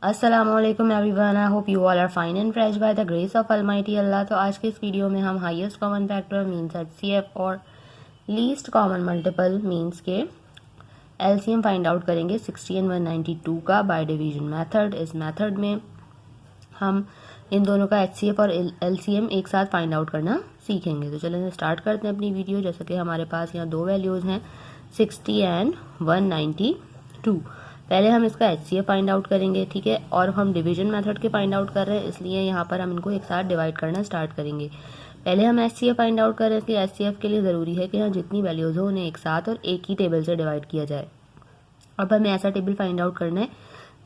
अस्सलामुअलैकुम everyone, I hope you all are fine and fresh by the grace of almighty Allah. तो आज के इस वीडियो में हम highest common factor means HCF और लीस्ट कॉमन मल्टीपल मींस के एलसीएम फाइंड आउट करेंगे 60 एंड 192 का बाय डिवीजन मेथड। इस मेथड में हम इन दोनों का एचसीएफ और एलसीएम एक साथ फाइंड आउट करना सीखेंगे। तो चलिए स्टार्ट करते हैं अपनी वीडियो। जैसे कि हमारे पास यहाँ दो वैल्यूज़ हैं 60 एंड 192। पहले हम इसका एचसीएफ फाइंड आउट करेंगे, ठीक है, और हम डिवीजन मेथड के फाइंड आउट कर रहे हैं इसलिए यहाँ पर हम इनको एक साथ डिवाइड करना स्टार्ट करेंगे। पहले हम एचसीएफ फाइंड आउट कर रहे हैं, इसलिए एचसीएफ के लिए ज़रूरी है कि यहाँ जितनी वैल्यूज़ हो उन्हें एक साथ और एक ही टेबल से डिवाइड किया जाए। अब हमें ऐसा टेबल फाइंड आउट करना है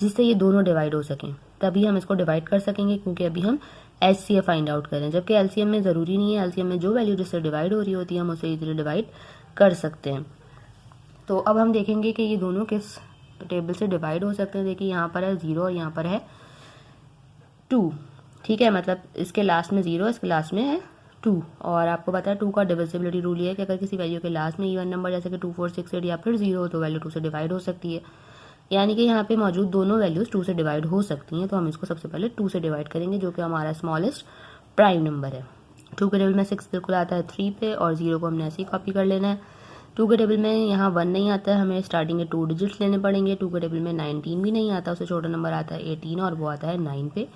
जिससे ये दोनों डिवाइड हो सकें, तभी हम इसको डिवाइड कर सकेंगे, क्योंकि अभी हम एचसीएफ फाइंड आउट करें। जबकि एलसीएम में ज़रूरी नहीं है, एलसीएम में जो वैल्यू जिससे डिवाइड हो रही होती है हम उसे इजीली डिवाइड कर सकते हैं। तो अब हम देखेंगे कि ये दोनों किस टेबल से डिवाइड हो सकते हैं। देखिए यहाँ पर है 0 और यहाँ पर है 2, ठीक है, मतलब इसके लास्ट में 0, इसके लास्ट में है 2। और आपको पता है 2 का डिविजिबिलिटी रूल ये है कि अगर किसी वैल्यू के लास्ट में इवन नंबर जैसे कि 2, 4, 6, 8 या फिर 0 हो तो वैल्यू 2 से डिवाइड हो सकती है। यानी कि यहाँ पे मौजूद दोनों वैल्यूज 2 से डिवाइड हो सकती हैं। तो हम इसको सबसे पहले 2 से डिवाइड करेंगे, जो कि हमारा स्मॉलेस्ट प्राइम नंबर है। 2 के टेबल में 6 बिल्कुल आता है 3 पे, और 0 को हमने ऐसे ही कॉपी कर लेना है। 2 के टेबल में यहाँ 1 नहीं आता है, हमें स्टार्टिंग के 2 डिजिट्स लेने पड़ेंगे। 2 के टेबल में 19 भी नहीं आता, उससे छोटा नंबर आता है 18 और वो आता है 9 पे।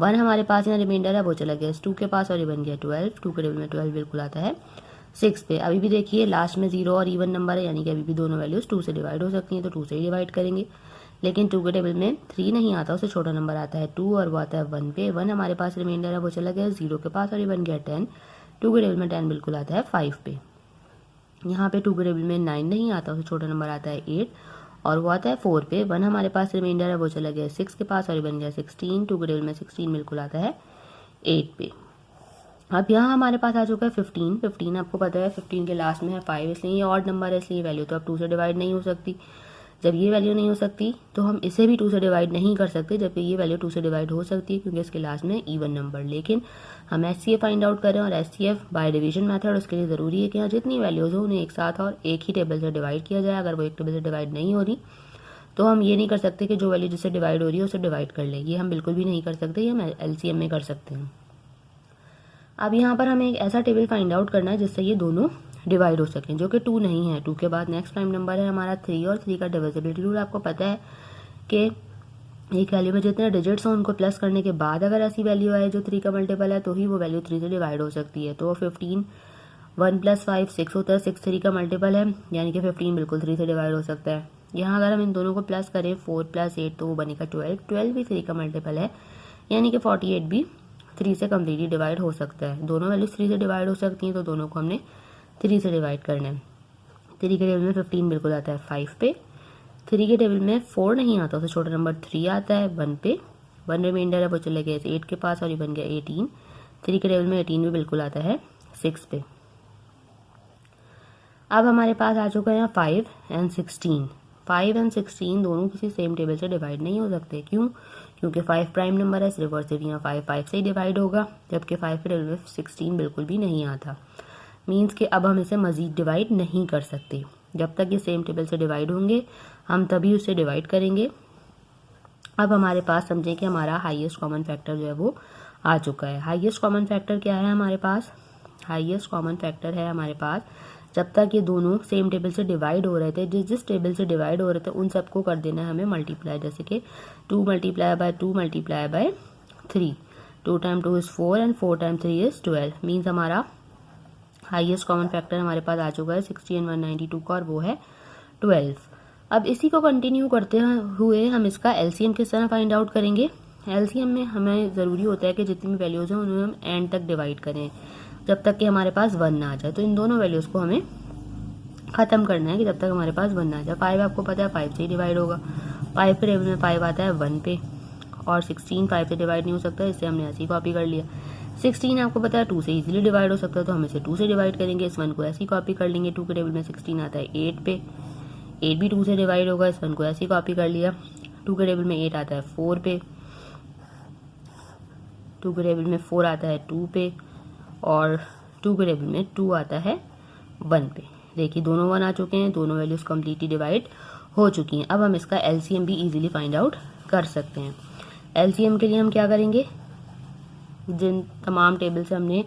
1 हमारे पास यहाँ रिमाइंडर है, वो चला गया 2 के पास और ये बन गया 12। 2 के टेबल में 12 बिल्कुल आता है 6 पे। अभी भी देखिए लास्ट में 0 और इवन नंबर है, यानी कि अभी भी दोनों वैल्यूज 2 से डिवाइड हो सकती हैं, तो 2 से ही डिवाइड करेंगे। लेकिन 2 के टेबल में 3 नहीं आता, उससे छोटा नंबर आता है 2 और वो आता है 1 पे। 1 हमारे पास रिमाइंडर है, वो चला गया 0 के पास और ये बन गया 10। 2 के टेबल में 10 बिल्कुल आता है 5 पे। यहाँ पे 2 के टेबल में 9 नहीं आता, उससे छोटा नंबर आता है 8 और वो आता है 4 पे। 1 हमारे पास रिमाइंडर है, वो चला गया 6 के पास और ये बन गया 16। 2 के टेबल में 16 बिल्कुल आता है 8 पे। अब यहाँ हमारे पास आ चुका है 15। 15 आपको पता है 15 के लास्ट में है 5, इसलिए ये ऑड नंबर है, इसलिए वैल्यू तो अब 2 से डिवाइड नहीं हो सकती। जब ये वैल्यू नहीं हो सकती तो हम इसे भी 2 से डिवाइड नहीं कर सकते, जबकि ये वैल्यू 2 से डिवाइड हो सकती है क्योंकि इसके लास्ट में इवन नंबर। लेकिन हम एचसीएफ फाइंड आउट करें और एचसीएफ बाय डिवीजन मेथड, उसके लिए ज़रूरी है कि यहाँ जितनी वैल्यूज़ हो उन्हें एक साथ और एक ही टेबल से डिवाइड किया जाए। अगर वो एक टेबल से डिवाइड नहीं हो रही तो हम ये नहीं कर सकते कि जो वैल्यू जिससे डिवाइड हो रही है उसे डिवाइड कर ले, ये हम बिल्कुल भी नहीं कर सकते, ये हम एलसीएम में कर सकते हैं। अब यहाँ पर हमें एक ऐसा टेबल फाइंड आउट करना है जिससे ये दोनों डिवाइड हो सकें, जो कि 2 नहीं है। 2 के बाद नेक्स्ट प्राइम नंबर है हमारा 3, और 3 का डिविजिबिलिटी रूल आपको पता है कि एक वैल्यू में जितने डिजिट्स हों उनको प्लस करने के बाद अगर ऐसी वैल्यू आए जो 3 का मल्टीपल है तो ही वो वैल्यू 3 से डिवाइड हो सकती है। तो 15 1 + 5 6 होता है, 6 3 का मल्टीपल है, यानी कि 15 बिल्कुल 3 से डिवाइड हो सकता है। यहाँ अगर हम इन दोनों को प्लस करें 4 + 8 तो वो बनेगा 12। 12 भी 3 का मल्टीपल है, यानी कि 48 भी 3 से कम्प्लीटली डिवाइड हो सकता है। दोनों वैल्यूज 3 से डिवाइड हो सकती हैं, तो दोनों को हमने 3 से डिवाइड करना है। 3 के टेबल में 15 बिल्कुल आता है 5 पे। 3 के टेबल में 4 नहीं आता, उससे छोटा नंबर 3 आता है 1 पे। 1 रिमाइंडर है, वो चले गए 8 के पास और ये बन गया 18। 3 के टेबल में 18 भी बिल्कुल आता है 6 पे। अब हमारे पास आ चुका है यहाँ 5 एंड 16। 5 एंड 16 दोनों किसी सेम टेबल से डिवाइड नहीं हो सकते। क्यों? क्योंकि 5 प्राइम नंबर है, सिर्फ और सिर्फ यहाँ 5 से ही डिवाइड होगा, जबकि 5 के टेबल में 16 बिल्कुल भी नहीं आता। मीन्स कि अब हम इसे मज़ीद डिवाइड नहीं कर सकते। जब तक ये सेम टेबल से डिवाइड होंगे हम तभी उसे डिवाइड करेंगे। अब हमारे पास समझें कि हमारा हाईएस्ट कॉमन फैक्टर जो है वो आ चुका है। हाईएस्ट कॉमन फैक्टर क्या है हमारे पास? हाईएस्ट कॉमन फैक्टर है हमारे पास जब तक ये दोनों सेम टेबल से डिवाइड हो रहे थे, जिस टेबल से डिवाइड हो रहे थे उन सबको कर देना है हमें मल्टीप्लाई। जैसे कि 2 × 2 × 3, 2 × 2 = 4 एंड 4 × 3 = 12। मीन्स हमारा हाईएस्ट कॉमन फैक्टर हमारे पास आ चुका है 60 एंड 192 का, और वो है 12। अब इसी को कंटिन्यू करते हुए हम इसका एलसीएम किस तरह फाइंड आउट करेंगे। एलसीएम में हमें ज़रूरी होता है कि जितनी भी वैल्यूज़ हैं उन्हें हम एंड तक डिवाइड करें, जब तक कि हमारे पास 1 ना आ जाए। तो इन दोनों वैल्यूज़ को हमें ख़त्म करना है कि जब तक हमारे पास 1 ना आ जाए। 5 आपको पता है 5 से ही डिवाइड होगा। 5 के टेबल में 5 आता है 1 पे, और 16 5 से डिवाइड नहीं हो सकता, इससे हमने ऐसे ही कॉपी कर लिया। 16 आपको पता है 2 से इजीली डिवाइड हो सकता है, तो हम इसे 2 से डिवाइड करेंगे। इस 1 को ऐसे ही कॉपी कर लेंगे। 2 के टेबल में 16 आता है 8 पे, 8 भी 2 से डिवाइड होगा, इस 1 को ऐसे ही कॉपी कर लिया। 2 के टेबल में 8 आता है 4 पे, 2 के टेबल में 4 आता है 2 पे, और 2 के टेबल में 2 आता है 1 पे। देखिए दोनों 1 आ चुके हैं, दोनों वैल्यूज कम्प्लीटली डिवाइड हो चुकी हैं। अब हम इसका एलसीएम भी इजीली फाइंड आउट कर सकते हैं। LCM के लिए हम क्या करेंगे, जिन तमाम टेबल से हमने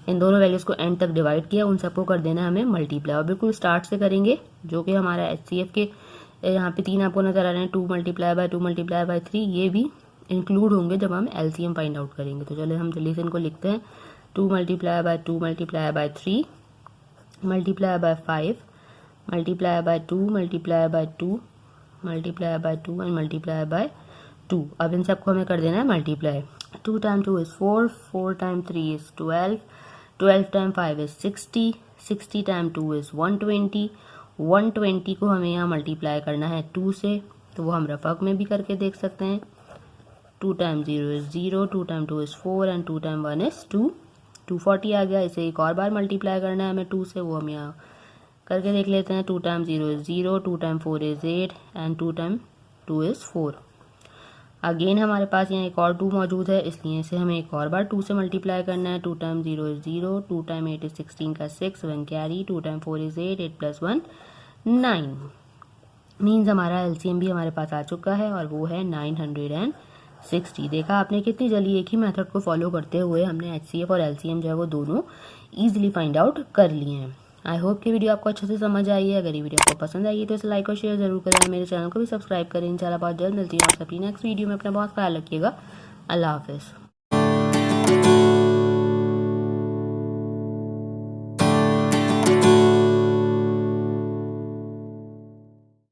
इन दोनों वैल्यूज़ को एंड तक डिवाइड किया उन सबको कर देना है हमें मल्टीप्लाई, और बिल्कुल स्टार्ट से करेंगे, जो कि हमारा HCF के यहाँ पे 3 आपको नजर आ रहे हैं, 2 मल्टीप्लाई बाय 2 मल्टीप्लाई बाय 3, ये भी इंक्लूड होंगे जब हम LCM फाइंड आउट करेंगे। तो चलिए हम जल्दी से इनको लिखते हैं। 2 multiply by 2 multiply by 3 multiply by 5 multiply by 2 multiply by 2 multiply by 2 and multiply by 2। अब इन सबको हमें कर देना है multiply. 2 time 2 is 4, 4 time 3 is 12, 12 time 5 is 60, 60 time 2 is 120, 120 को हमें यहाँ मल्टीप्लाई करना है 2 से, तो वो हम रफक में भी करके देख सकते हैं। 2 time 0 is 0, 2 time 2 is 4 and 2 time 1 is 2, 240 आ गया। इसे एक और बार मल्टीप्लाई करना है हमें 2 से, वो हम यहाँ करके देख लेते हैं। 2 time 0 is 0, 2 time 4 is 8 and 2 time 2 is 4। Again हमारे पास यहाँ एक और 2 मौजूद है, इसलिए इसे हमें एक और बार 2 से मल्टीप्लाई करना है। 2 टाइम 0 इज 0, 2 टाइम 8 इज 16 का 6, 1 carry, 2 time 4 is 8, 8 plus 1 9। Means हमारा LCM भी हमारे पास आ चुका है और वो है 960। देखा आपने कितनी जल्दी एक ही मेथड को फॉलो करते हुए हमने HCF और LCM जो है वो दोनों ईजिली फाइंड आउट कर लिए हैं। आई होप कि वीडियो आपको अच्छे से समझ आई है। अगर ये वीडियो आपको पसंद आई है तो इसे लाइक और शेयर जरूर करें, मेरे चैनल को भी सब्सक्राइब करें। इंशाल्लाह बहुत जल्द मिलती हूँ आपसे अपनी नेक्स्ट वीडियो में। अपना बहुत ख्याल रखिएगा। अल्लाह हाफिज़।